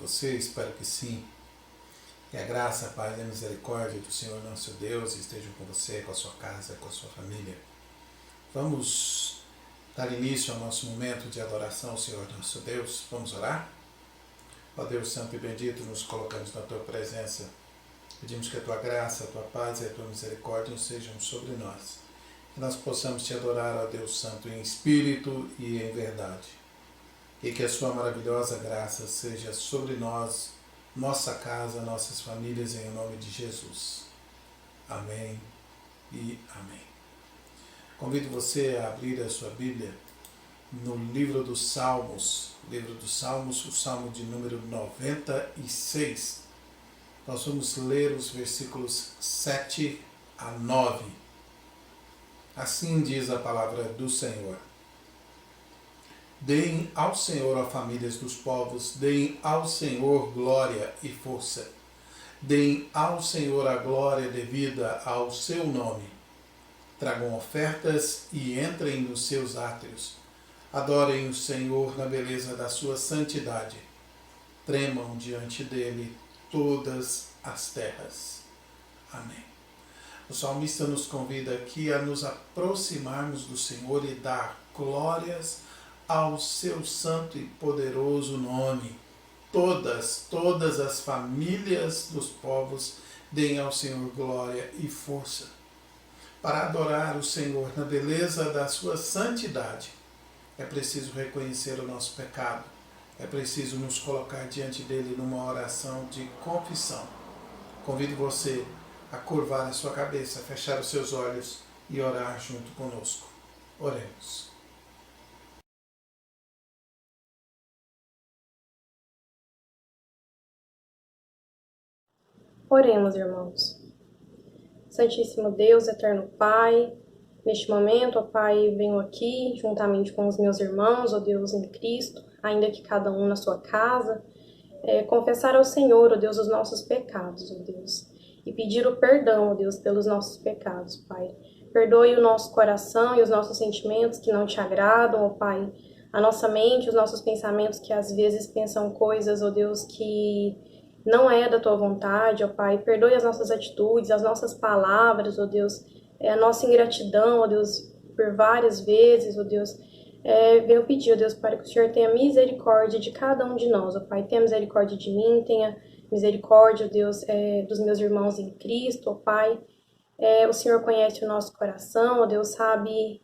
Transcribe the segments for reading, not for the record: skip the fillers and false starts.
você? Espero que sim. Que a graça, a paz e a misericórdia do Senhor nosso Deus estejam com você, com a sua casa, com a sua família. Vamos dar início ao nosso momento de adoração ao Senhor nosso Deus. Vamos orar? Ó Deus Santo e bendito, nos colocamos na Tua presença. Pedimos que a Tua graça, a Tua paz e a Tua misericórdia sejam sobre nós. Que nós possamos Te adorar, ó Deus Santo, em espírito e em verdade. E que a Sua maravilhosa graça seja sobre nós, nossa casa, nossas famílias, em nome de Jesus. Amém e amém. Convido você a abrir a sua Bíblia no livro dos Salmos, o Salmo de número 96. Nós vamos ler os versículos 7 a 9. Assim diz a palavra do Senhor. Deem ao Senhor, ó famílias dos povos, deem ao Senhor glória e força. Deem ao Senhor a glória devida ao seu nome. Tragam ofertas e entrem nos seus átrios. Adorem o Senhor na beleza da sua santidade. Tremam diante dele todas as terras. Amém. O salmista nos convida aqui a nos aproximarmos do Senhor e dar glórias ao seu santo e poderoso nome. Todas as famílias dos povos deem ao Senhor glória e força. Para adorar o Senhor na beleza da sua santidade, é preciso reconhecer o nosso pecado. É preciso nos colocar diante dele numa oração de confissão. Convido você a curvar a sua cabeça, fechar os seus olhos e orar junto conosco. Oremos. Oremos, irmãos. Santíssimo Deus, eterno Pai, neste momento, ó Pai, venho aqui juntamente com os meus irmãos, ó Deus, em Cristo, ainda que cada um na sua casa, confessar ao Senhor, ó Deus, os nossos pecados, ó Deus, e pedir o perdão, ó Deus, pelos nossos pecados, Pai. Perdoe o nosso coração e os nossos sentimentos que não te agradam, ó Pai, a nossa mente, os nossos pensamentos que às vezes pensam coisas, ó Deus, que não é da Tua vontade, ó Pai. Perdoe as nossas atitudes, as nossas palavras, ó Deus, a nossa ingratidão, ó Deus, por várias vezes, ó Deus. Venho pedir, ó Deus, para que o Senhor tenha misericórdia de cada um de nós, ó Pai. Tenha misericórdia de mim, tenha misericórdia, ó Deus, dos meus irmãos em Cristo, ó Pai. O Senhor conhece o nosso coração, ó Deus, sabe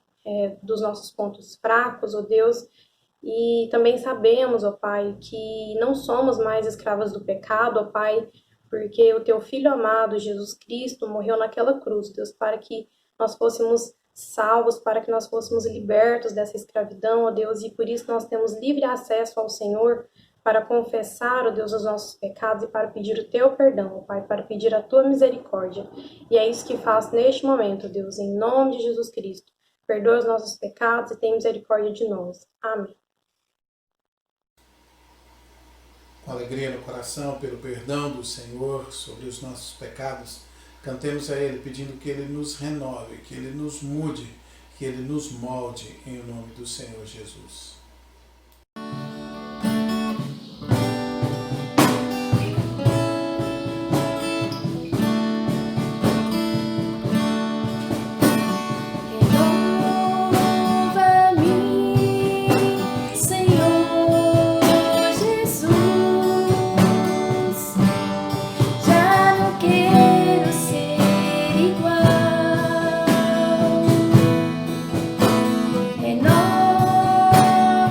dos nossos pontos fracos, ó Deus. E também sabemos, ó Pai, que não somos mais escravas do pecado, ó Pai, porque o Teu Filho amado, Jesus Cristo, morreu naquela cruz, Deus, para que nós fôssemos salvos, para que nós fôssemos libertos dessa escravidão, ó Deus, e por isso nós temos livre acesso ao Senhor para confessar, ó Deus, os nossos pecados e para pedir o Teu perdão, ó Pai, para pedir a Tua misericórdia. E é isso que faço neste momento, Deus, em nome de Jesus Cristo. Perdoa os nossos pecados e tenha misericórdia de nós. Amém. Com alegria no coração, pelo perdão do Senhor sobre os nossos pecados, cantemos a Ele pedindo que Ele nos renove, que Ele nos mude, que Ele nos molde em nome do Senhor Jesus. Renova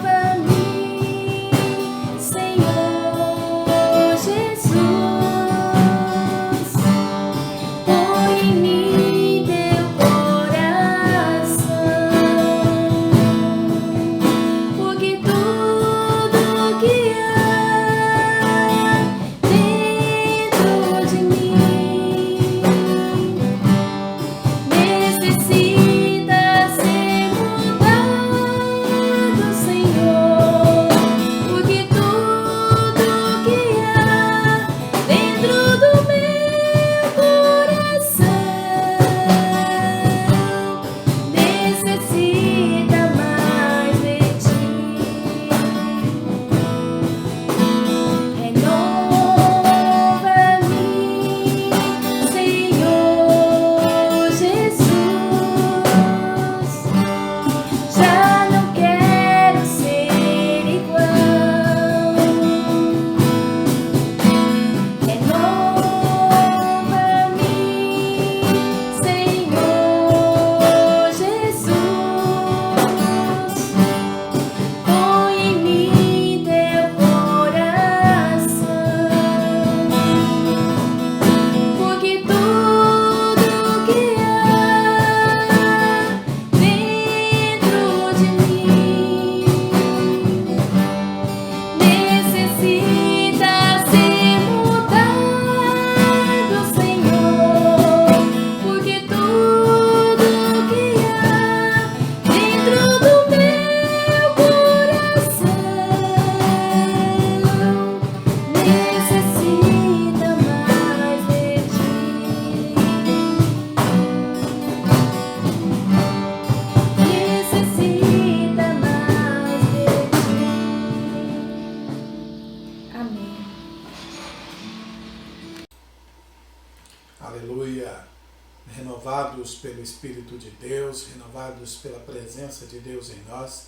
renovados pelo Espírito de Deus, renovados pela presença de Deus em nós.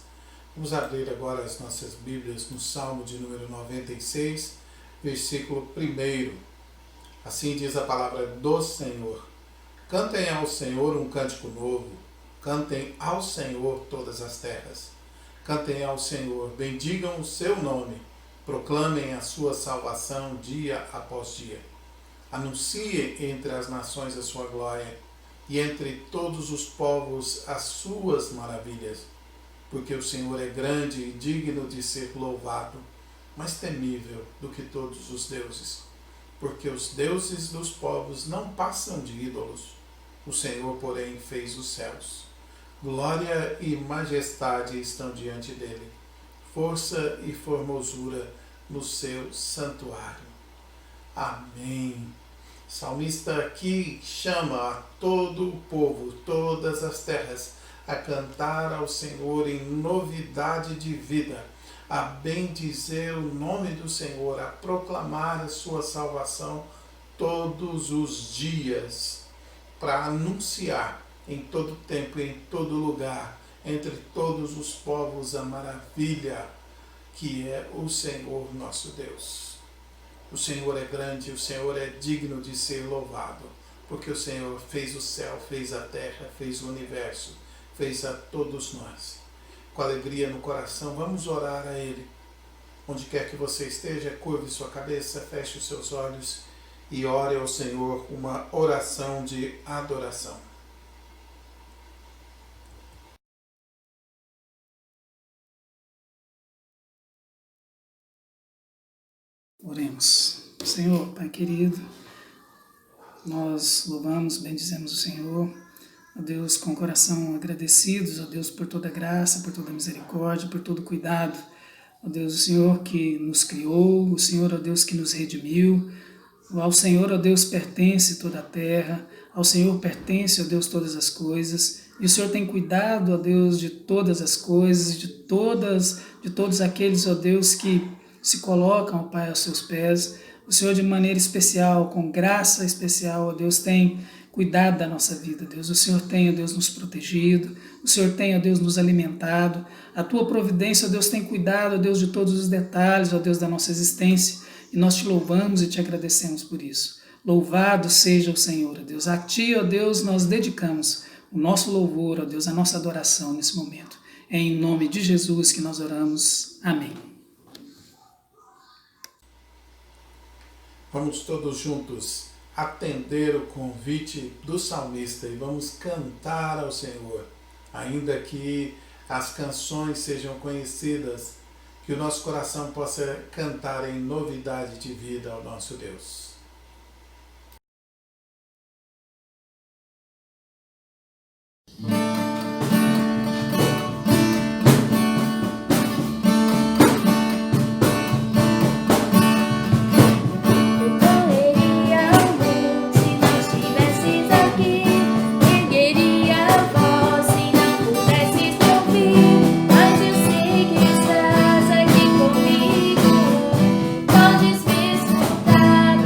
Vamos abrir agora as nossas Bíblias no Salmo de número 96, versículo 1. Assim diz a palavra do Senhor. Cantem ao Senhor um cântico novo, cantem ao Senhor todas as terras. Cantem ao Senhor, bendigam o seu nome, proclamem a sua salvação dia após dia. Anunciem entre as nações a sua glória e entre todos os povos as suas maravilhas. Porque o Senhor é grande e digno de ser louvado, mais temível do que todos os deuses. Porque os deuses dos povos não passam de ídolos. O Senhor, porém, fez os céus. Glória e majestade estão diante dele. Força e formosura no seu santuário. Amém. O salmista aqui chama a todo o povo, todas as terras, a cantar ao Senhor em novidade de vida, a bendizer o nome do Senhor, a proclamar a sua salvação todos os dias, para anunciar em todo tempo e em todo lugar, entre todos os povos, a maravilha que é o Senhor nosso Deus. O Senhor é grande, o Senhor é digno de ser louvado, porque o Senhor fez o céu, fez a terra, fez o universo, fez a todos nós. Com alegria no coração, vamos orar a Ele. Onde quer que você esteja, curve sua cabeça, feche os seus olhos e ore ao Senhor uma oração de adoração. Oremos. Senhor, Pai querido, nós louvamos, bendizemos o Senhor, ó Deus, com o coração agradecidos, ó Deus, por toda a graça, por toda a misericórdia, por todo o cuidado. Ó Deus, o Senhor que nos criou, o Senhor, ó Deus, que nos redimiu. Ao Senhor, ó Deus, pertence toda a terra, ao Senhor pertence, ó Deus, todas as coisas. E o Senhor tem cuidado, ó Deus, de todas as coisas, de todos aqueles, ó Deus, que se colocam, ó Pai, aos seus pés. O Senhor, de maneira especial, com graça especial, ó Deus, tem cuidado da nossa vida, Deus. O Senhor tem, ó Deus, nos protegido. O Senhor tem, ó Deus, nos alimentado. A Tua providência, ó Deus, tem cuidado, ó Deus, de todos os detalhes, ó Deus, da nossa existência. E nós te louvamos e te agradecemos por isso. Louvado seja o Senhor, ó Deus. A Ti, ó Deus, nós dedicamos o nosso louvor, ó Deus, a nossa adoração nesse momento. É em nome de Jesus que nós oramos. Amém. Vamos todos juntos atender o convite do salmista e vamos cantar ao Senhor, ainda que as canções sejam conhecidas, que o nosso coração possa cantar em novidade de vida ao nosso Deus. Podes me escutar,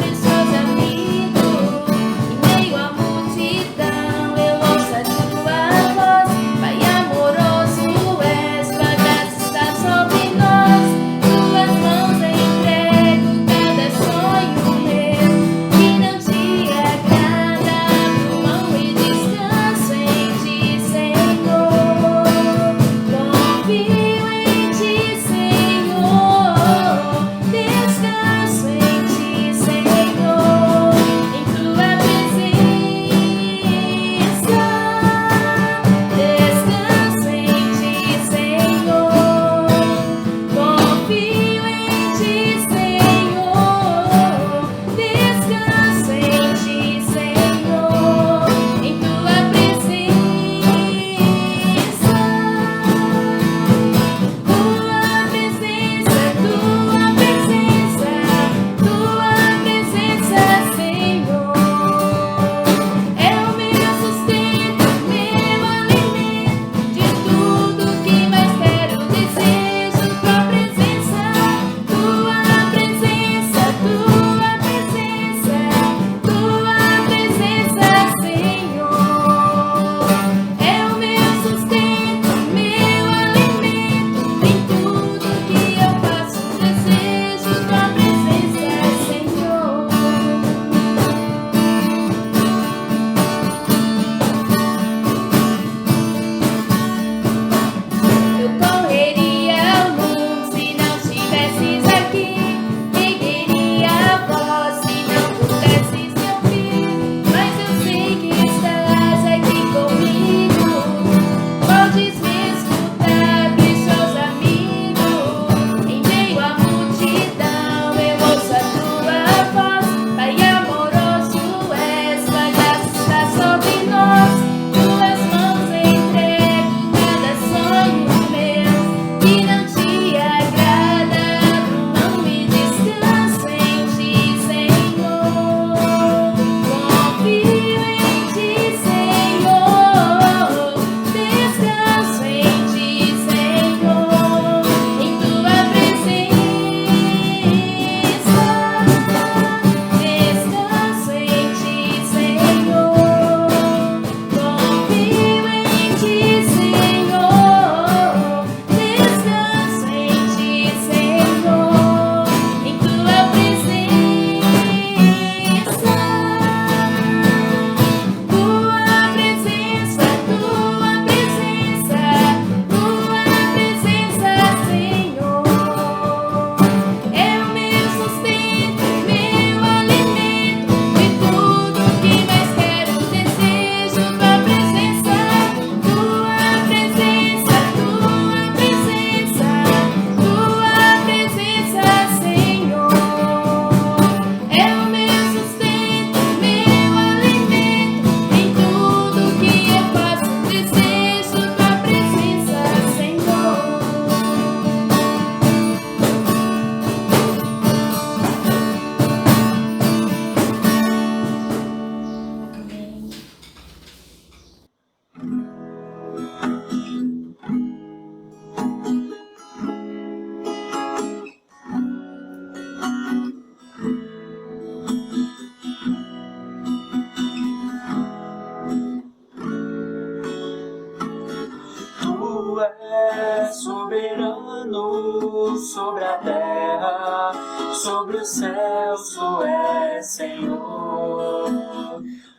Tu és soberano sobre a terra, sobre os céus, Tu és Senhor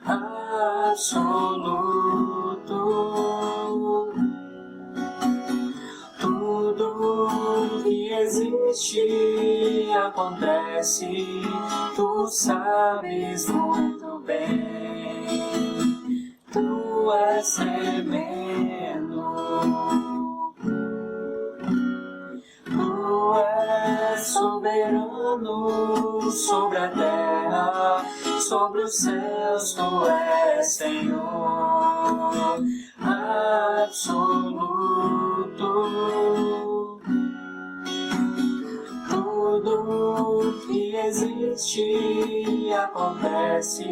absoluto. Tudo que existe acontece, Tu sabes muito bem. Tu és tremendo. Tu és soberano sobre a terra, sobre os céus, Tu és Senhor absoluto. Tudo que existe acontece,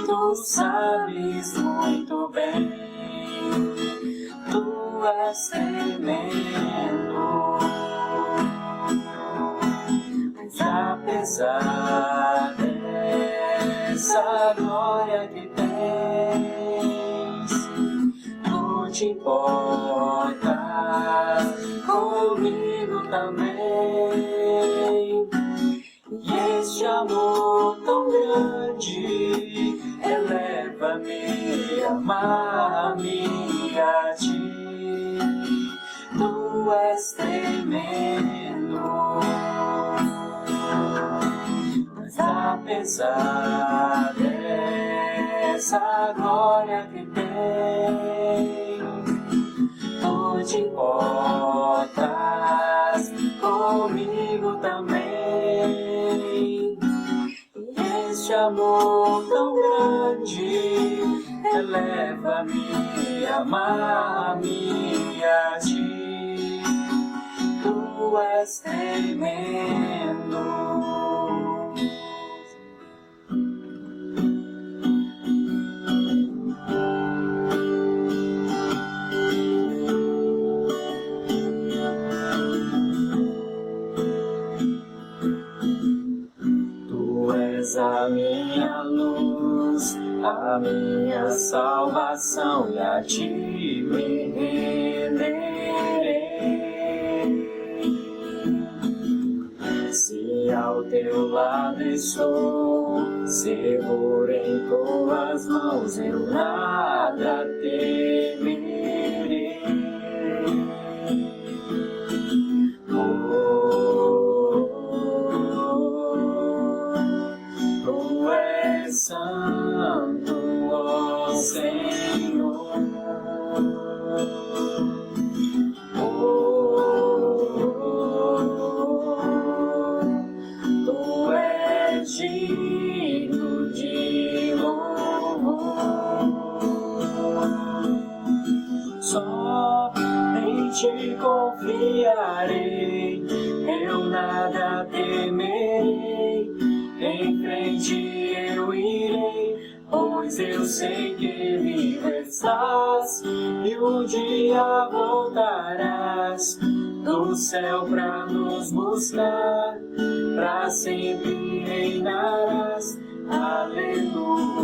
Tu sabes muito bem. Tu és tremendo. Mas apesar dessa glória que tens, Tu te importas comigo também. E este amor tão grande eleva-me, amar-me a Ti. Tu és tremendo. Mas apesar dessa glória que tens, Tu te importas comigo também. E este amor tão grande eleva-me, amar-me a Ti. Tu és tremendo. A minha luz, a minha salvação, e a Ti me renderei. Se ao Teu lado estou, seguro em Tuas mãos, eu nada temerei. Santo, ó Senhor, Tu és digno de louvor. Só em Ti confiarei, eu nada temerei. Em frente eu irei, pois eu sei que vivo estás, e um dia voltarás do céu pra nos buscar, pra sempre reinarás. Aleluia.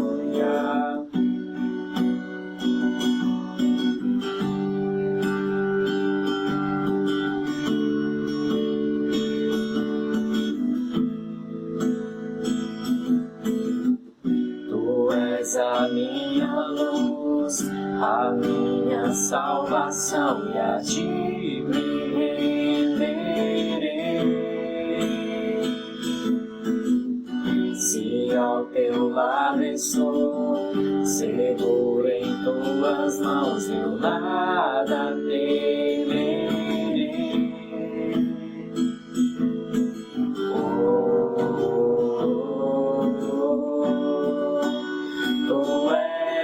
A minha luz, a minha salvação, e a Ti me renderei. Se ao Teu lado estou, seguro em Tuas mãos, eu nada temerei.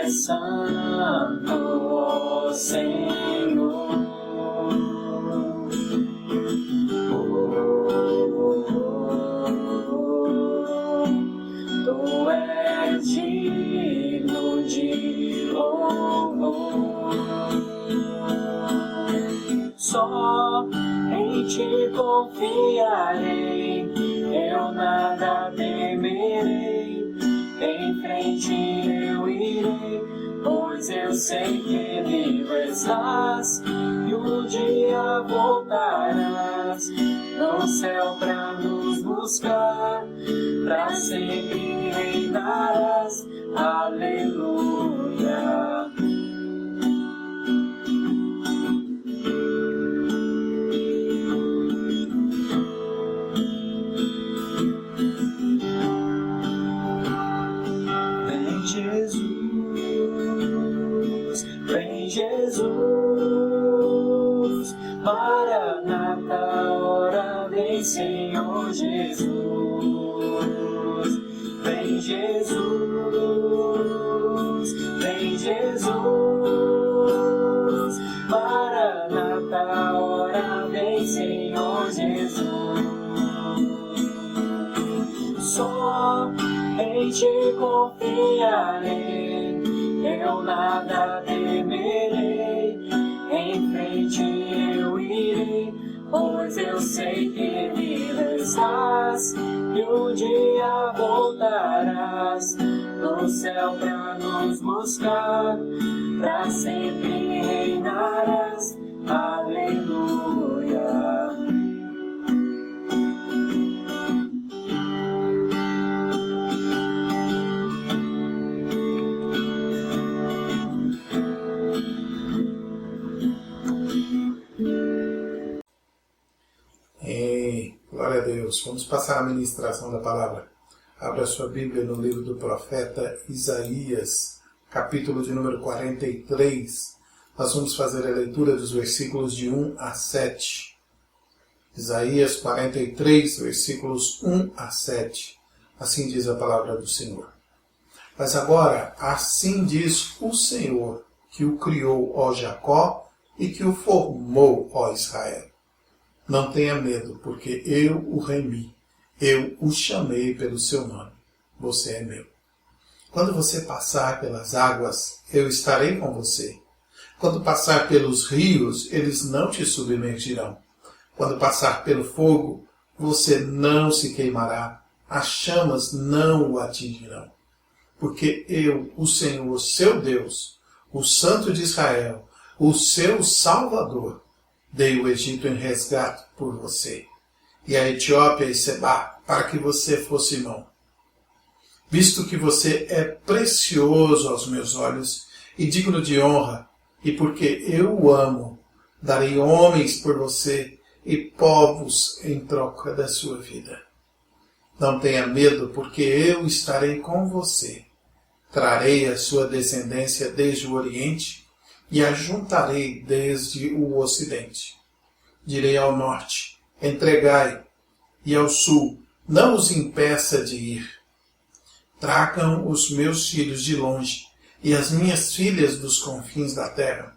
Santo, ó Senhor, Tu és digno de louvor. Só em Ti confiarei, eu nada temerei. Em frente eu irei, pois eu sei que vivo estás, e um dia voltarás do céu pra nos buscar, pra sempre reinarás. Aleluia. Vem Jesus, vem Jesus, Maranata, ora vem Senhor Jesus. Vem Jesus, vem Jesus, Maranata, ora vem Senhor Jesus. Só em ti confiarei, eu nada temerei, em frente eu irei, pois eu sei que vivo estás, e um dia voltarás do céu pra nos buscar, pra sempre reinarás. Aleluia. Glória a Deus. Vamos passar a ministração da palavra. Abra sua Bíblia no livro do profeta Isaías, capítulo de número 43. Nós vamos fazer a leitura dos versículos de 1 a 7. Isaías 43, versículos 1 a 7. Assim diz a palavra do Senhor. Mas agora, assim diz o Senhor, que o criou, ó Jacó, e que o formou, ó Israel. Não tenha medo, porque eu o remi, eu o chamei pelo seu nome. Você é meu. Quando você passar pelas águas, eu estarei com você. Quando passar pelos rios, eles não te submergirão. Quando passar pelo fogo, você não se queimará. As chamas não o atingirão. Porque eu, o Senhor, seu Deus, o Santo de Israel, o seu Salvador, dei o Egito em resgate por você, e a Etiópia e Sebá, para que você fosse mão. Visto que você é precioso aos meus olhos e digno de honra, e porque eu o amo, darei homens por você e povos em troca da sua vida. Não tenha medo, porque eu estarei com você. Trarei a sua descendência desde o Oriente, e a juntarei desde o Ocidente. Direi ao norte, entregai, e ao sul, não os impeça de ir. Tragam os meus filhos de longe, e as minhas filhas dos confins da terra.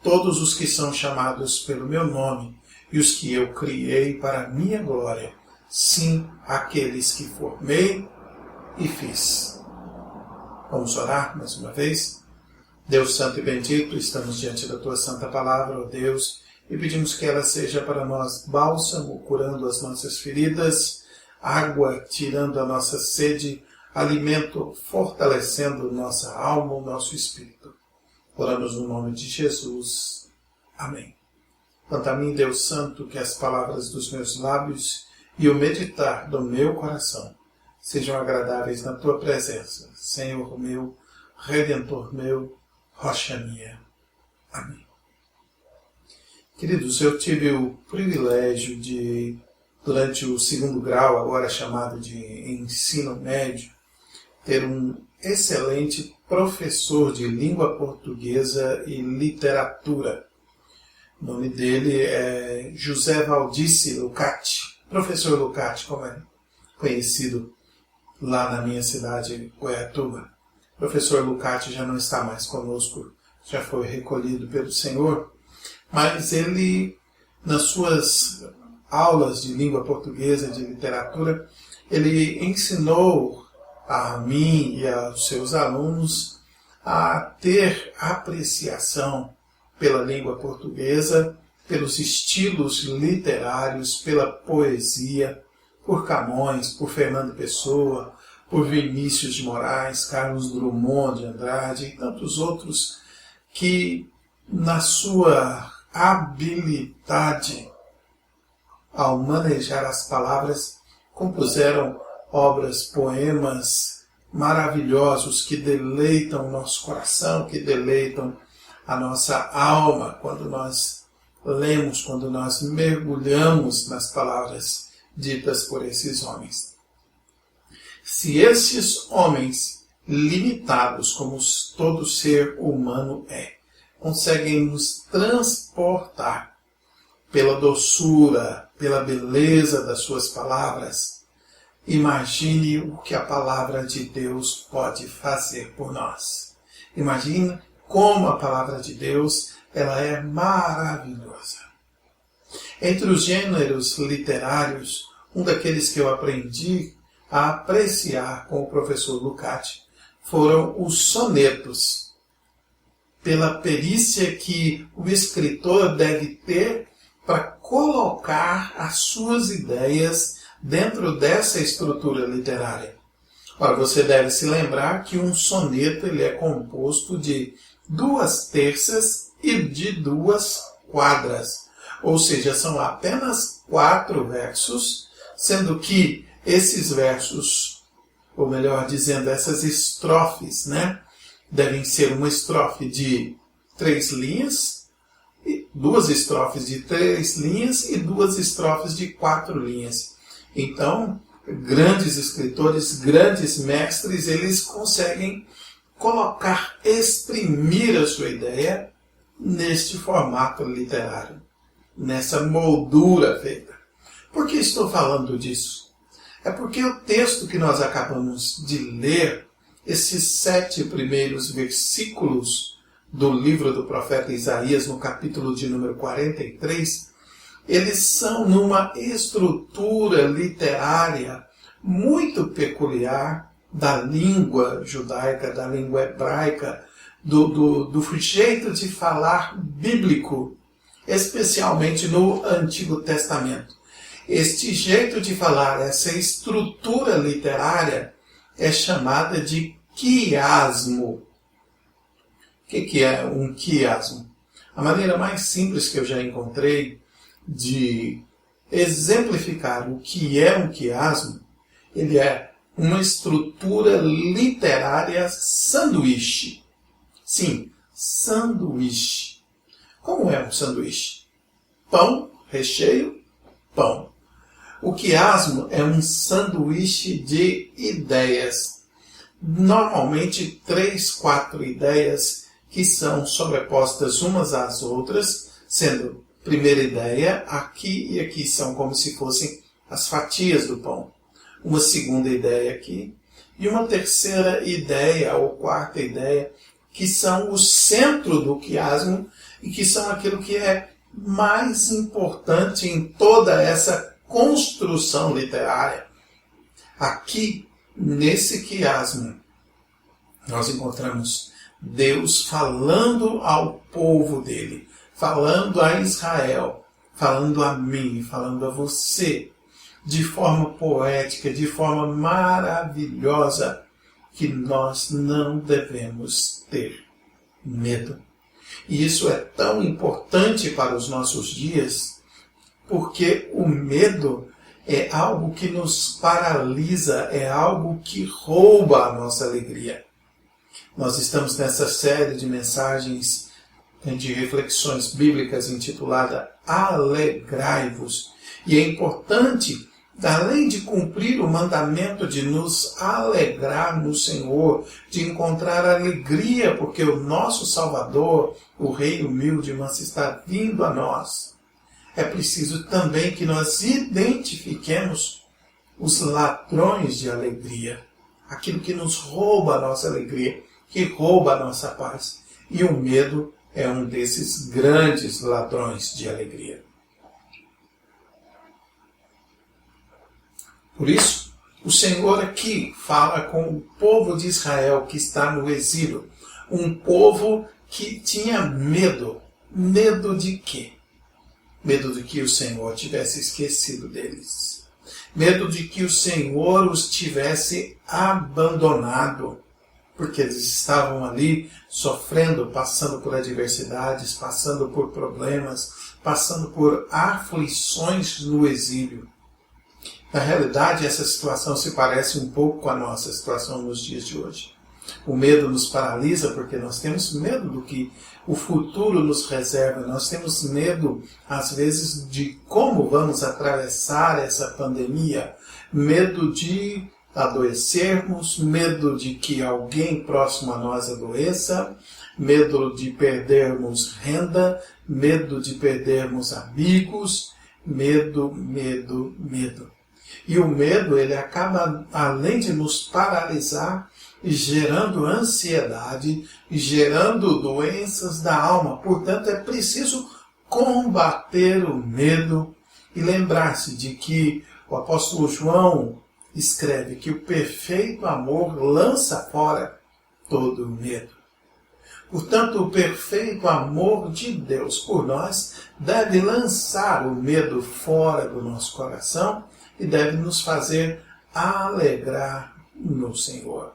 Todos os que são chamados pelo meu nome, e os que eu criei para a minha glória, sim, aqueles que formei e fiz. Vamos orar mais uma vez? Deus Santo e Bendito, estamos diante da Tua Santa Palavra, ó Deus, e pedimos que ela seja para nós bálsamo, curando as nossas feridas, água, tirando a nossa sede, alimento, fortalecendo nossa alma, o nosso espírito. Oramos no nome de Jesus. Amém. Quanto a mim, Deus Santo, que as palavras dos meus lábios e o meditar do meu coração sejam agradáveis na Tua presença, Senhor meu, Redentor meu, Rocha minha. Amém. Queridos, eu tive o privilégio de, durante o 2º grau, agora chamado de ensino médio, ter um excelente professor de língua portuguesa e literatura. O nome dele é José Valdice Lucati, professor Lucati, como é conhecido lá na minha cidade, Goiatuba. O professor Lucati já não está mais conosco, já foi recolhido pelo Senhor, mas ele, nas suas aulas de língua portuguesa e de literatura, ele ensinou a mim e aos seus alunos a ter apreciação pela língua portuguesa, pelos estilos literários, pela poesia, por Camões, por Fernando Pessoa, por Vinícius de Moraes, Carlos Drummond de Andrade e tantos outros que, na sua habilidade ao manejar as palavras, compuseram obras, poemas maravilhosos que deleitam o nosso coração, que deleitam a nossa alma quando nós lemos, quando nós mergulhamos nas palavras ditas por esses homens. Se esses homens, limitados como todo ser humano é, conseguem nos transportar pela doçura, pela beleza das suas palavras, imagine o que a palavra de Deus pode fazer por nós. Imagine como a palavra de Deus ela é maravilhosa. Entre os gêneros literários, um daqueles que eu aprendi a apreciar com o professor Lucati foram os sonetos, pela perícia que o escritor deve ter para colocar as suas ideias dentro dessa estrutura literária. Ora, você deve se lembrar que um soneto ele é composto de 2 terças e de 2 quadras. Ou seja, são apenas 4 versos, sendo que esses versos, ou melhor dizendo, essas estrofes, devem ser uma estrofe de 3 linhas, 2 estrofes de 3 linhas e 2 estrofes de 4 linhas. Então, grandes escritores, grandes mestres, eles conseguem colocar, exprimir a sua ideia neste formato literário, nessa moldura feita. Por que estou falando disso? É porque o texto que nós acabamos de ler, esses 7 primeiros versículos do livro do profeta Isaías, no capítulo de número 43, eles são numa estrutura literária muito peculiar da língua judaica, da língua hebraica, do jeito de falar bíblico, especialmente no Antigo Testamento. Este jeito de falar, essa estrutura literária, é chamada de quiasmo. O que é um quiasmo? A maneira mais simples que eu já encontrei de exemplificar o que é um quiasmo, ele é uma estrutura literária sanduíche. Sim, sanduíche. Como é um sanduíche? Pão, recheio, pão. O quiasmo é um sanduíche de ideias. Normalmente 3, 4 ideias que são sobrepostas umas às outras, sendo primeira ideia, aqui e aqui são como se fossem as fatias do pão. Uma segunda ideia aqui, e uma terceira ideia ou quarta ideia, que são o centro do quiasmo e que são aquilo que é mais importante em toda essa construção literária. Aqui, nesse quiasmo, nós encontramos Deus falando ao povo dele, falando a Israel, falando a mim, falando a você, de forma poética, de forma maravilhosa, que nós não devemos ter medo. E isso é tão importante para os nossos dias, porque o medo é algo que nos paralisa, é algo que rouba a nossa alegria. Nós estamos nessa série de mensagens, de reflexões bíblicas intitulada Alegrai-vos. E é importante, além de cumprir o mandamento de nos alegrar no Senhor, de encontrar alegria, porque o nosso Salvador, o Rei humilde e manso, está vindo a nós, é preciso também que nós identifiquemos os ladrões de alegria, aquilo que nos rouba a nossa alegria, que rouba a nossa paz. E o medo é um desses grandes ladrões de alegria. Por isso, o Senhor aqui fala com o povo de Israel que está no exílio. Um povo que tinha medo. Medo de quê? Medo de que o Senhor tivesse esquecido deles. Medo de que o Senhor os tivesse abandonado. porque eles estavam ali sofrendo, passando por adversidades, passando por problemas, passando por aflições no exílio. Na realidade, essa situação se parece um pouco com a nossa situação nos dias de hoje. O medo nos paralisa porque nós temos medo do que o futuro nos reserva. Nós temos medo, às vezes, de como vamos atravessar essa pandemia. Medo de adoecermos, medo de que alguém próximo a nós adoeça, medo de perdermos renda, medo de perdermos amigos, medo. E o medo, ele acaba, além de nos paralisar, gerando ansiedade, gerando doenças da alma. Portanto, é preciso combater o medo e lembrar-se de que o apóstolo João escreve que o perfeito amor lança fora todo o medo. Portanto, o perfeito amor de Deus por nós deve lançar o medo fora do nosso coração e deve nos fazer alegrar no Senhor.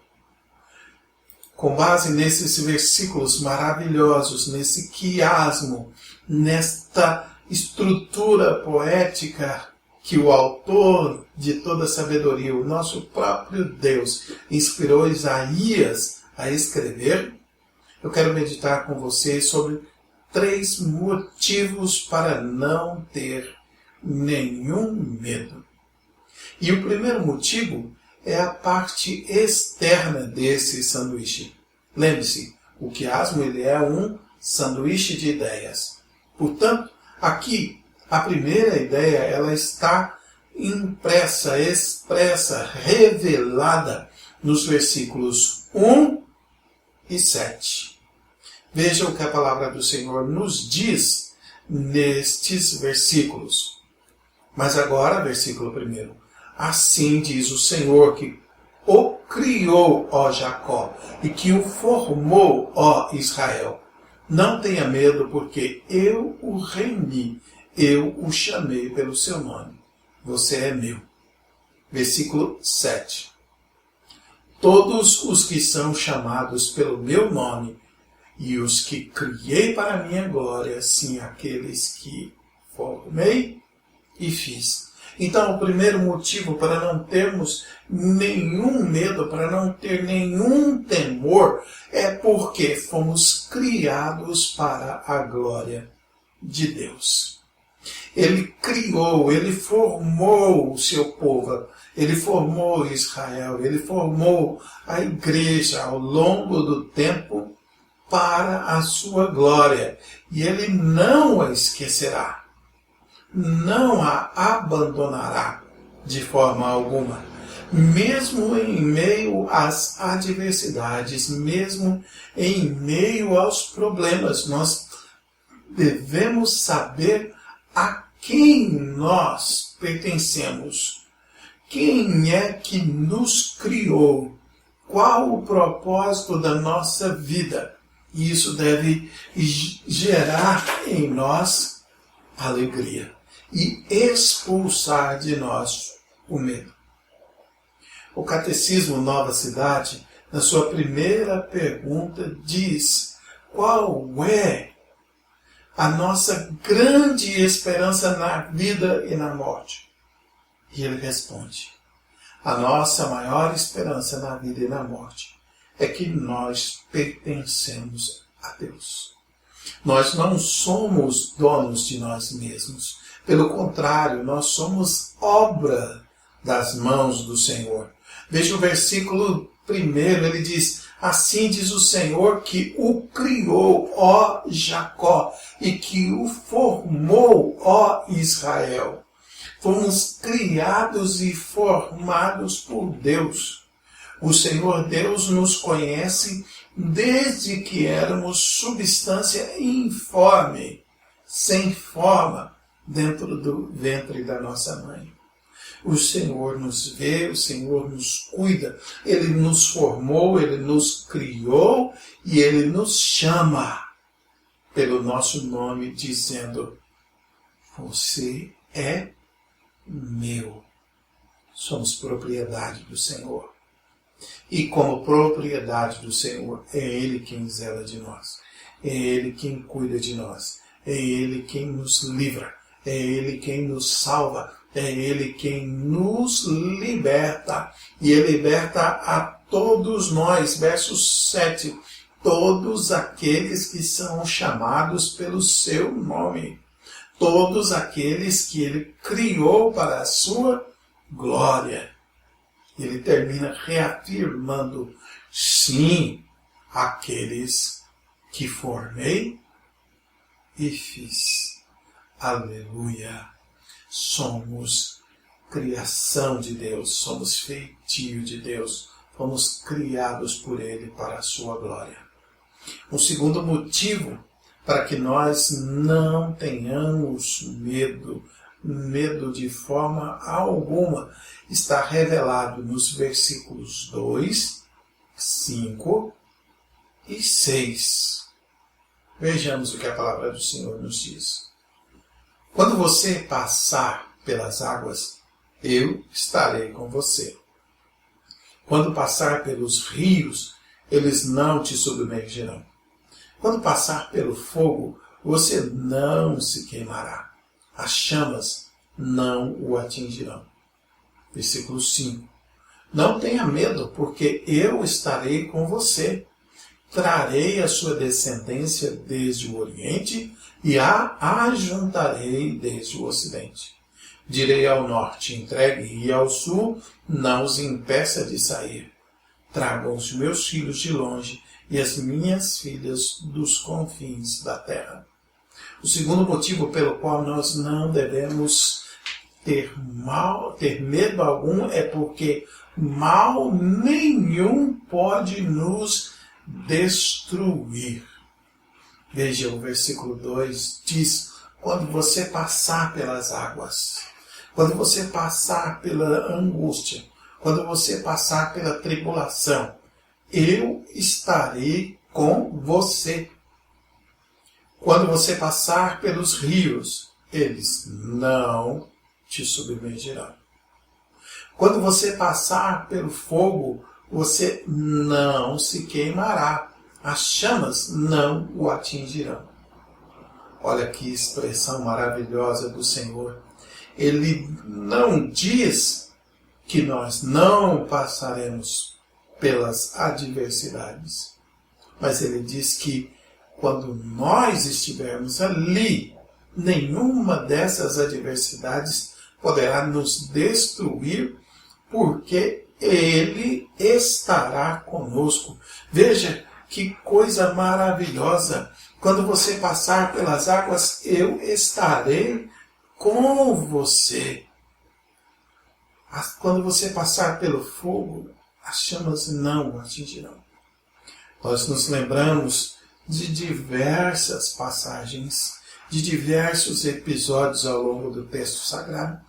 Com base nesses versículos maravilhosos, nesse quiasmo, nesta estrutura poética que o autor de toda a sabedoria, o nosso próprio Deus, inspirou Isaías a escrever, eu quero meditar com vocês sobre 3 motivos para não ter nenhum medo. E o primeiro motivo é a parte externa desse sanduíche. Lembre-se, o quiasmo ele é um sanduíche de ideias. Portanto, aqui, a primeira ideia ela está impressa, expressa, revelada nos versículos 1 e 7. Veja o que a palavra do Senhor nos diz nestes versículos. Mas agora, versículo 1. Assim diz o Senhor que o criou, ó Jacó, e que o formou, ó Israel. Não tenha medo, porque eu o remi, eu o chamei pelo seu nome. Você é meu. Versículo 7. Todos os que são chamados pelo meu nome, e os que criei para a minha glória, sim, aqueles que formei e fiz. Então, o primeiro motivo para não termos nenhum medo, para não ter nenhum temor, é porque fomos criados para a glória de Deus. Ele criou, ele formou o seu povo, ele formou Israel, ele formou a igreja ao longo do tempo para a sua glória. E ele não a esquecerá. Não a abandonará de forma alguma. Mesmo em meio às adversidades, mesmo em meio aos problemas, nós devemos saber a quem nós pertencemos. Quem é que nos criou? Qual o propósito da nossa vida? E isso deve gerar em nós alegria e expulsar de nós o medo. O Catecismo Nova Cidade, na sua primeira pergunta, diz: qual é a nossa grande esperança na vida e na morte? E ele responde: a nossa maior esperança na vida e na morte é que nós pertencemos a Deus. Nós não somos donos de nós mesmos. Pelo contrário, nós somos obra das mãos do Senhor. Veja o versículo 1, ele diz: assim diz o Senhor que o criou, ó Jacó, e que o formou, ó Israel. Fomos criados e formados por Deus. O Senhor Deus nos conhece desde que éramos substância informe, sem forma, dentro do ventre da nossa mãe. O Senhor nos vê, o Senhor nos cuida, Ele nos formou, Ele nos criou e Ele nos chama pelo nosso nome, dizendo: você é meu. Somos propriedade do Senhor. E como propriedade do Senhor, é Ele quem zela de nós. É Ele quem cuida de nós. É Ele quem nos livra. É Ele quem nos salva. É Ele quem nos liberta. E Ele liberta a todos nós. Verso 7. Todos aqueles que são chamados pelo seu nome. Todos aqueles que Ele criou para a sua glória. Ele termina reafirmando, sim, aqueles que formei e fiz. Aleluia! Somos criação de Deus, somos feitio de Deus, fomos criados por Ele para a sua glória. Um segundo motivo para que nós não tenhamos medo de forma alguma, está revelado nos versículos 2, 5 e 6. Vejamos o que a palavra do Senhor nos diz. Quando você passar pelas águas, eu estarei com você. Quando passar pelos rios, eles não te submergirão. Quando passar pelo fogo, você não se queimará. As chamas não o atingirão. Versículo 5. Não tenha medo, porque eu estarei com você. Trarei a sua descendência desde o Oriente e a ajuntarei desde o Ocidente. Direi ao norte, entregue, e ao sul, não os impeça de sair. Tragam os meus filhos de longe e as minhas filhas dos confins da terra. O segundo motivo pelo qual nós não devemos ter medo algum é porque mal nenhum pode nos destruir. Veja o versículo 2, diz, quando você passar pelas águas, quando você passar pela angústia, quando você passar pela tribulação, eu estarei com você. Quando você passar pelos rios, eles não te submergirão. Quando você passar pelo fogo, você não se queimará. As chamas não o atingirão. Olha que expressão maravilhosa do Senhor. Ele não diz que nós não passaremos pelas adversidades, mas ele diz que quando nós estivermos ali, nenhuma dessas adversidades poderá nos destruir, porque Ele estará conosco. Veja que coisa maravilhosa! Quando você passar pelas águas, eu estarei com você. Quando você passar pelo fogo, as chamas não o atingirão. Nós nos lembramos de diversas passagens, de diversos episódios ao longo do texto sagrado,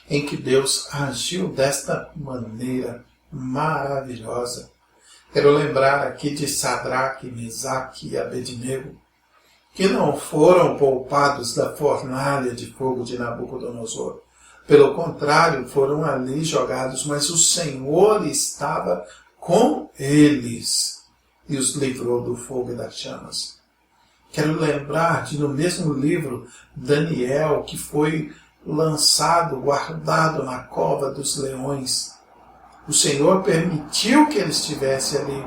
em que Deus agiu desta maneira maravilhosa. Quero lembrar aqui de Sadraque, Mesaque e Abednego, que não foram poupados da fornalha de fogo de Nabucodonosor. Pelo contrário, foram ali jogados, mas o Senhor estava com eles e os livrou do fogo e das chamas. Quero lembrar de, no mesmo livro, Daniel, que foi lançado, guardado na cova dos leões. O Senhor permitiu que ele estivesse ali,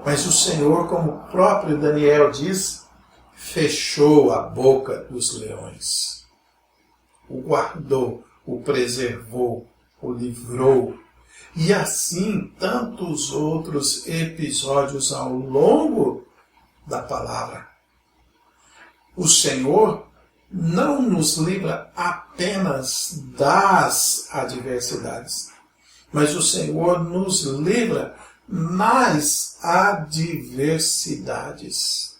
mas o Senhor, como o próprio Daniel diz, fechou a boca dos leões. O guardou, o preservou, o livrou. E assim, tantos outros episódios ao longo da palavra. O Senhor não nos livra apenas das adversidades, mas o Senhor nos livra nas adversidades.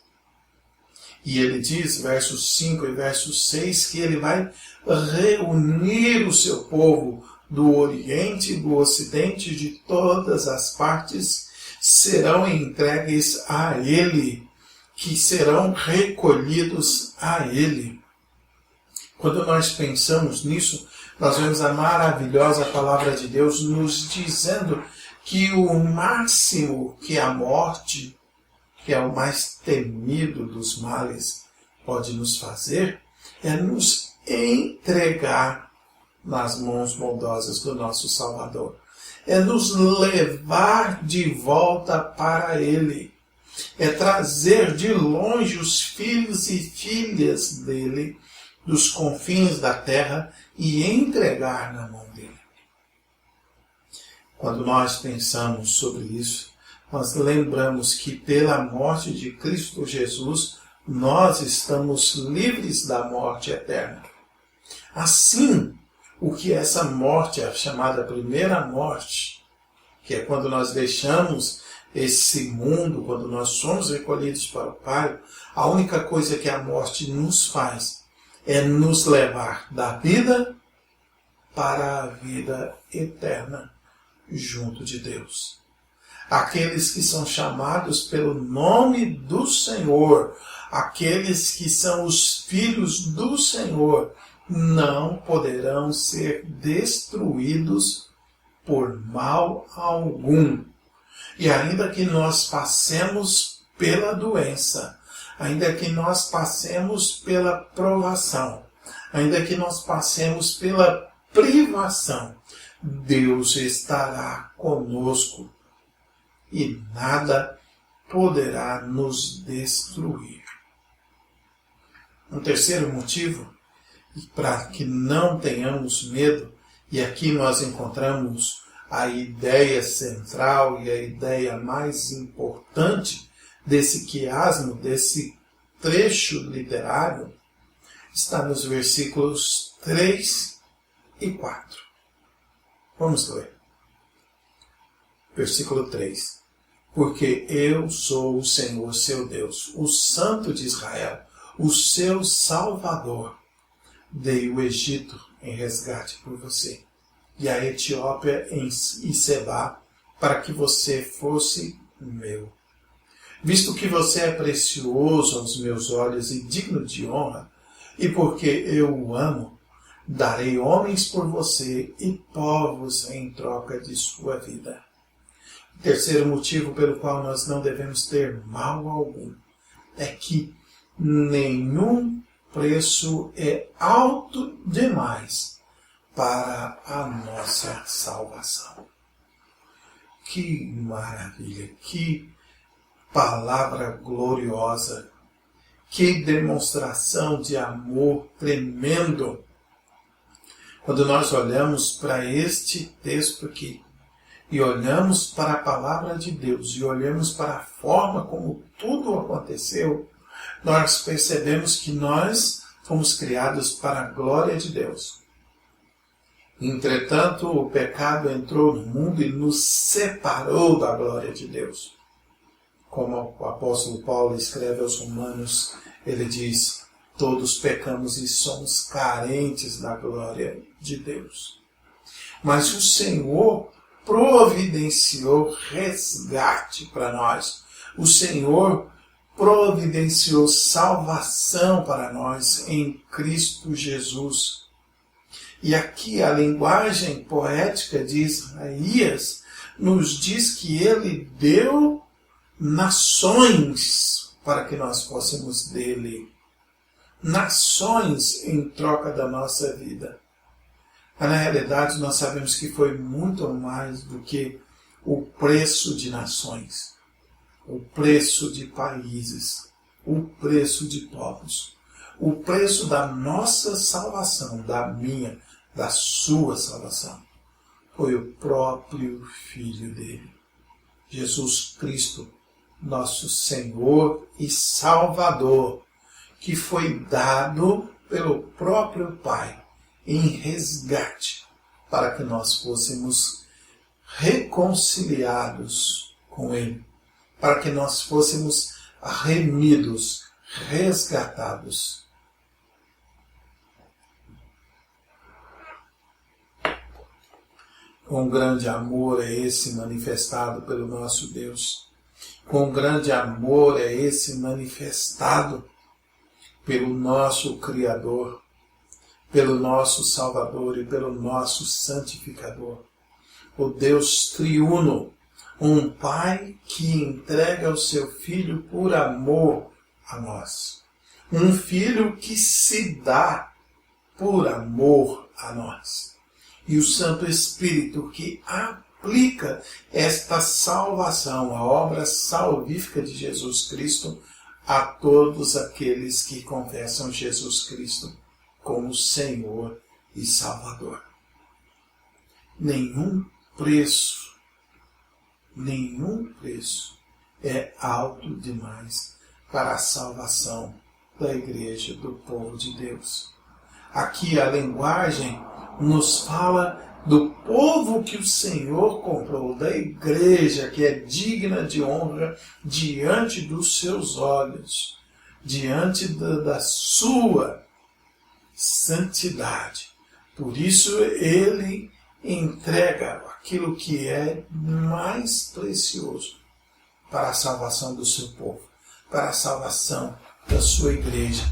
E ele diz, versos 5 e versos 6, que ele vai reunir o seu povo do Oriente e do Ocidente, de todas as partes, serão entregues a ele, que serão recolhidos a ele. Quando nós pensamos nisso, nós vemos a maravilhosa palavra de Deus nos dizendo que o máximo que a morte, que é o mais temido dos males, pode nos fazer, é nos entregar nas mãos bondosas do nosso Salvador. É nos levar de volta para Ele. É trazer de longe os filhos e filhas dele dos confins da terra e entregar na mão dele. Quando nós pensamos sobre isso, nós lembramos que pela morte de Cristo Jesus, nós estamos livres da morte eterna. Assim, o que essa morte, a chamada primeira morte, que é quando nós deixamos esse mundo, quando nós somos recolhidos para o Pai, a única coisa que a morte nos faz é nos levar da vida para a vida eterna junto de Deus. Aqueles que são chamados pelo nome do Senhor, aqueles que são os filhos do Senhor, não poderão ser destruídos por mal algum. E ainda que nós passemos pela doença, ainda que nós passemos pela provação, ainda que nós passemos pela privação, Deus estará conosco e nada poderá nos destruir. Um terceiro motivo para que não tenhamos medo, e aqui nós encontramos a ideia central e a ideia mais importante desse quiasmo, desse trecho literário, está nos versículos 3 e 4. Vamos ler. Versículo 3. Porque eu sou o Senhor seu Deus, o Santo de Israel, o seu Salvador. Dei o Egito em resgate por você, e a Etiópia e Sebá, para que você fosse meu. Visto que você é precioso aos meus olhos e digno de honra, e porque eu o amo, darei homens por você e povos em troca de sua vida. O terceiro motivo pelo qual nós não devemos ter mal algum é que nenhum preço é alto demais para a nossa salvação. Que maravilha, que palavra gloriosa, que demonstração de amor tremendo. Quando nós olhamos para este texto aqui, e olhamos para a palavra de Deus, e olhamos para a forma como tudo aconteceu, nós percebemos que nós fomos criados para a glória de Deus. Entretanto, o pecado entrou no mundo e nos separou da glória de Deus. Como o apóstolo Paulo escreve aos Romanos, ele diz: todos pecamos e somos carentes da glória de Deus. Mas o Senhor providenciou resgate para nós. O Senhor providenciou salvação para nós em Cristo Jesus. E aqui a linguagem poética de Isaías nos diz que ele deu nações para que nós fôssemos dele. Nações em troca da nossa vida. Mas na realidade nós sabemos que foi muito mais do que o preço de nações, o preço de países, o preço de povos, o preço da nossa salvação, da minha, da sua salvação. Foi o próprio Filho dele, Jesus Cristo, nosso Senhor e Salvador, que foi dado pelo próprio Pai em resgate para que nós fôssemos reconciliados com Ele, para que nós fôssemos remidos, resgatados. Quão grande amor é esse manifestado pelo nosso Deus. Quão grande amor é esse manifestado pelo nosso Criador, pelo nosso Salvador e pelo nosso Santificador. o Deus triuno, um Pai que entrega o seu Filho por amor a nós. Um Filho que se dá por amor a nós. E o Santo Espírito que aplica esta salvação, a obra salvífica de Jesus Cristo, a todos aqueles que confessam Jesus Cristo como Senhor e Salvador. Nenhum preço é alto demais para a salvação da igreja, do povo de Deus. Aqui a linguagem nos fala do povo que o Senhor comprou, da igreja que é digna de honra diante dos seus olhos, diante da sua santidade. Por isso ele entrega aquilo que é mais precioso para a salvação do seu povo, para a salvação da sua igreja,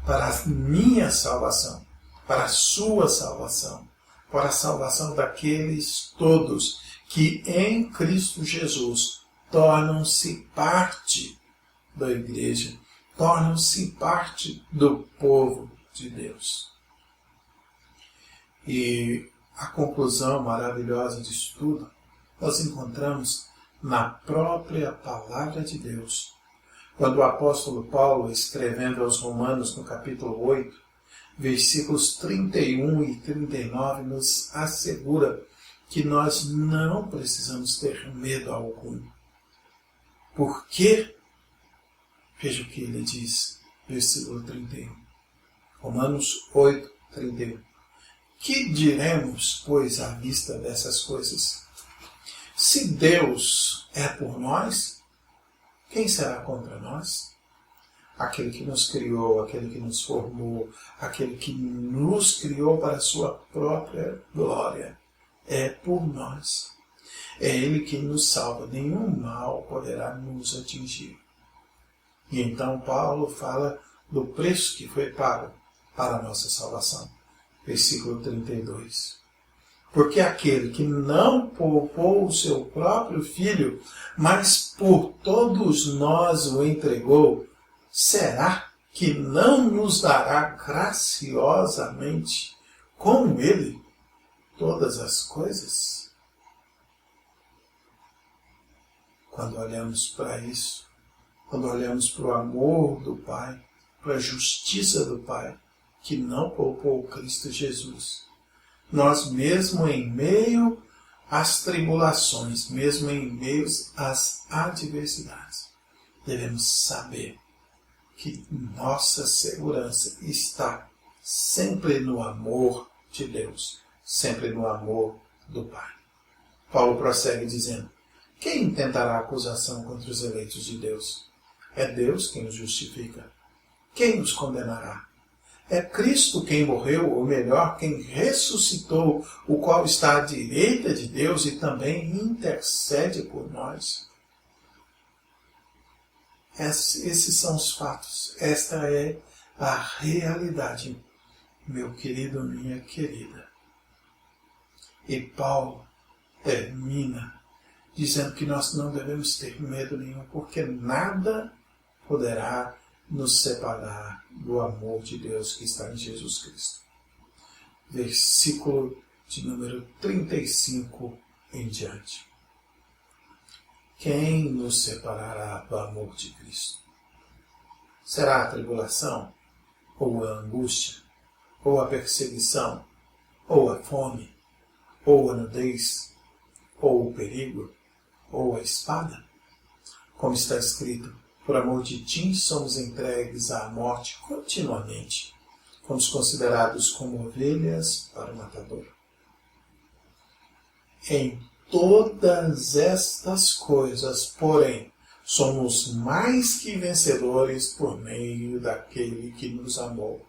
para a minha salvação, para a sua salvação, para a salvação daqueles todos que em Cristo Jesus tornam-se parte da igreja, tornam-se parte do povo de Deus. E a conclusão maravilhosa disso tudo nós encontramos na própria palavra de Deus. Quando o apóstolo Paulo, escrevendo aos Romanos no capítulo 8, versículos 31 e 39, nos assegura que nós não precisamos ter medo algum. Por quê? Veja o que ele diz, versículo 31. Romanos 8, 31. Que diremos, pois, à vista dessas coisas? Se Deus é por nós, quem será contra nós? Aquele que nos criou, aquele que nos formou, aquele que nos criou para a sua própria glória, é por nós. É Ele quem nos salva, nenhum mal poderá nos atingir. E então Paulo fala do preço que foi pago para a nossa salvação. Versículo 32. Porque aquele que não poupou o seu próprio Filho, mas por todos nós o entregou, será que não nos dará graciosamente com Ele todas as coisas? Quando olhamos para isso, quando olhamos para o amor do Pai, para a justiça do Pai, que não poupou Cristo Jesus, nós mesmo em meio às tribulações, mesmo em meio às adversidades, devemos saber que nossa segurança está sempre no amor de Deus, sempre no amor do Pai. Paulo prossegue dizendo: quem intentará acusação contra os eleitos de Deus? É Deus quem os justifica. Quem os condenará? É Cristo quem morreu, ou melhor, quem ressuscitou, o qual está à direita de Deus e também intercede por nós. Esses são os fatos. Esta é a realidade, meu querido, minha querida. E Paulo termina dizendo que nós não devemos ter medo nenhum, porque nada poderá nos separar do amor de Deus que está em Jesus Cristo. Versículo de número 35 em diante. Quem nos separará do amor de Cristo? Será a tribulação, ou a angústia, ou a perseguição, ou a fome, ou a nudez, ou o perigo, ou a espada? Como está escrito: por amor de ti somos entregues à morte continuamente. Fomos considerados como ovelhas para o matador. Em todas estas coisas, porém, somos mais que vencedores por meio daquele que nos amou.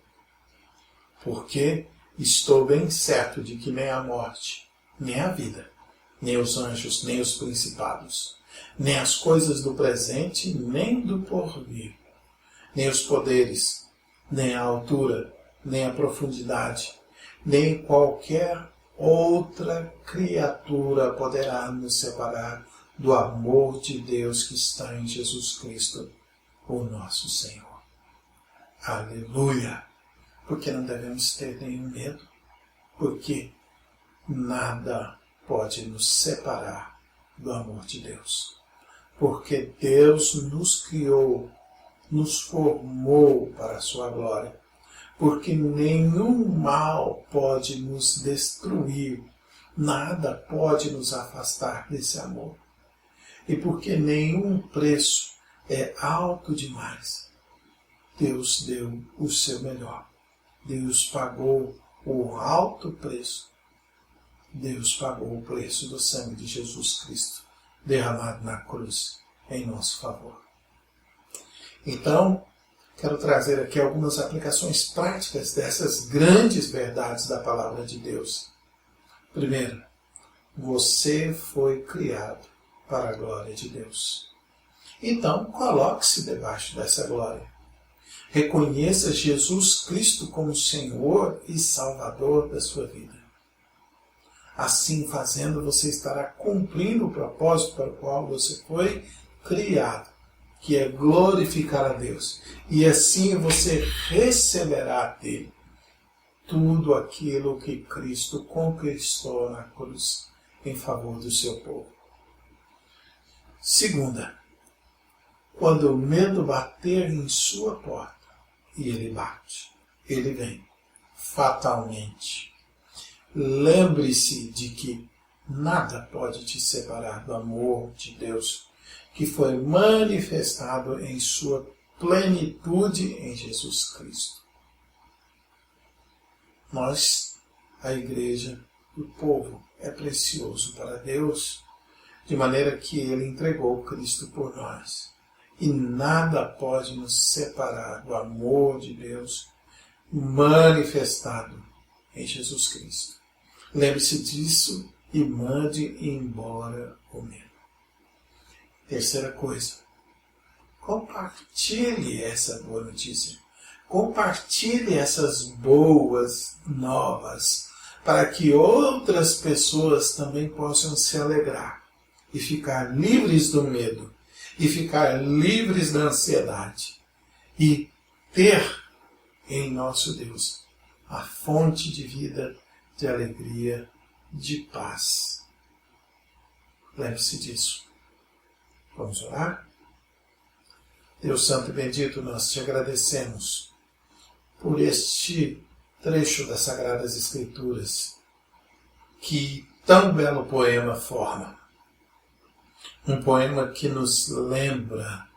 Porque estou bem certo de que nem a morte, nem a vida, nem os anjos, nem os principados, nem as coisas do presente, nem do porvir, nem os poderes, nem a altura, nem a profundidade, nem qualquer outra criatura poderá nos separar do amor de Deus que está em Jesus Cristo, o nosso Senhor. Aleluia! Porque não devemos ter nenhum medo, porque nada pode nos separar do amor de Deus. Porque Deus nos criou, nos formou para a sua glória. Porque nenhum mal pode nos destruir, nada pode nos afastar desse amor. E porque nenhum preço é alto demais, Deus deu o seu melhor. Deus pagou o alto preço. Deus pagou o preço do sangue de Jesus Cristo, derramado na cruz em nosso favor. Então, quero trazer aqui algumas aplicações práticas dessas grandes verdades da palavra de Deus. Primeiro, você foi criado para a glória de Deus. Então, coloque-se debaixo dessa glória. Reconheça Jesus Cristo como Senhor e Salvador da sua vida. Assim fazendo, você estará cumprindo o propósito para o qual você foi criado, que é glorificar a Deus. E assim você receberá dele tudo aquilo que Cristo conquistou na cruz em favor do seu povo. Segunda, quando o medo bater em sua porta, e ele bate, ele vem, fatalmente. Lembre-se de que nada pode te separar do amor de Deus, que foi manifestado em sua plenitude em Jesus Cristo. Nós, a igreja, o povo, é precioso para Deus, de maneira que Ele entregou Cristo por nós. E nada pode nos separar do amor de Deus manifestado em Jesus Cristo. Lembre-se disso e mande embora o medo. Terceira coisa, compartilhe essa boa notícia. Compartilhe essas boas novas para que outras pessoas também possam se alegrar e ficar livres do medo e ficar livres da ansiedade e ter em nosso Deus a fonte de vida, de alegria, de paz. Lembre-se disso. Vamos orar? Deus Santo e Bendito, nós te agradecemos por este trecho das Sagradas Escrituras que tão belo poema forma. Um poema que nos lembra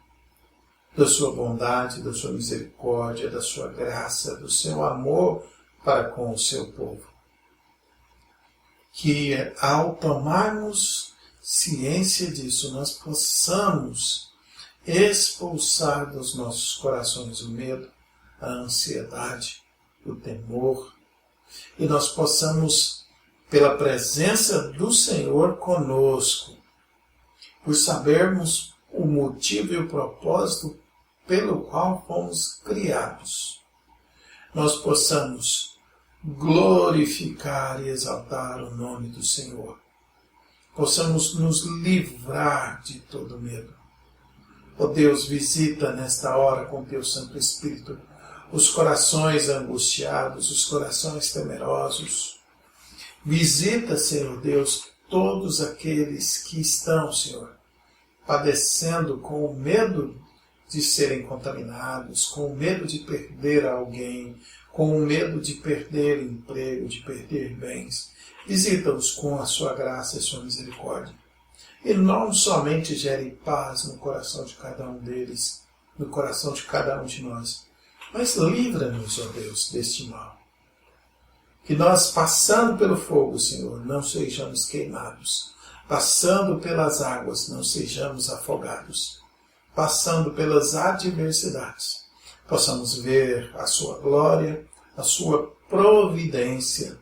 da sua bondade, da sua misericórdia, da sua graça, do seu amor para com o seu povo. Que ao tomarmos ciência disso, nós possamos expulsar dos nossos corações o medo, a ansiedade, o temor, e nós possamos, pela presença do Senhor conosco, por sabermos o motivo e o propósito pelo qual fomos criados, nós possamos glorificar e exaltar o nome do Senhor. Possamos nos livrar de todo medo. Ó Deus, visita nesta hora com teu Santo Espírito os corações angustiados, os corações temerosos. Visita, Senhor Deus, todos aqueles que estão, Senhor, padecendo com o medo de serem contaminados, com o medo de perder alguém, com o medo de perder emprego, de perder bens. Visita-os com a sua graça e sua misericórdia. E não somente gere paz no coração de cada um deles, no coração de cada um de nós, mas livra-nos, ó Deus, deste mal. Que nós, passando pelo fogo, Senhor, não sejamos queimados. Passando pelas águas, não sejamos afogados. Passando pelas adversidades, possamos ver a sua glória, a sua providência,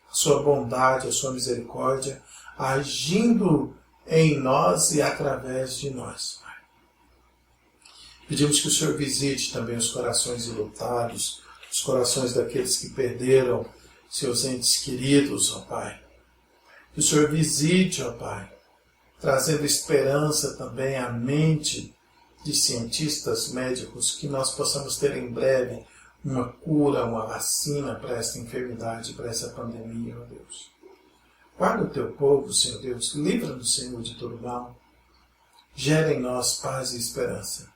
a sua bondade, a sua misericórdia, agindo em nós e através de nós. Pedimos que o Senhor visite também os corações enlutados, os corações daqueles que perderam seus entes queridos, ó Pai. Que o Senhor visite, ó Pai, trazendo esperança também à mente de cientistas médicos, que nós possamos ter em breve uma cura, uma vacina para esta enfermidade, para essa pandemia, ó Deus. Guarda o teu povo, Senhor Deus, livra-nos, Senhor, de todo mal. Gera em nós paz e esperança.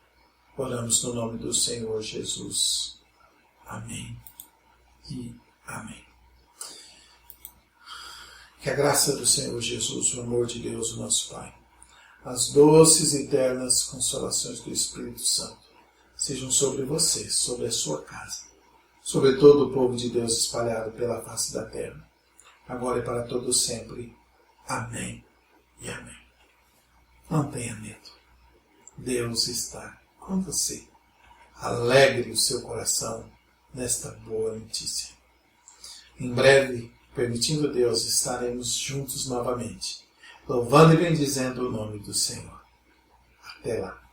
Oramos no nome do Senhor Jesus. Amém e amém. Que a graça do Senhor Jesus, o amor de Deus, o nosso Pai, as doces e eternas consolações do Espírito Santo sejam sobre você, sobre a sua casa, sobre todo o povo de Deus espalhado pela face da terra, agora e para todos sempre. Amém e amém. Não tenha medo. Deus está com você. Alegre o seu coração nesta boa notícia. Em breve, permitindo Deus, estaremos juntos novamente, louvando e bendizendo o nome do Senhor. Até lá.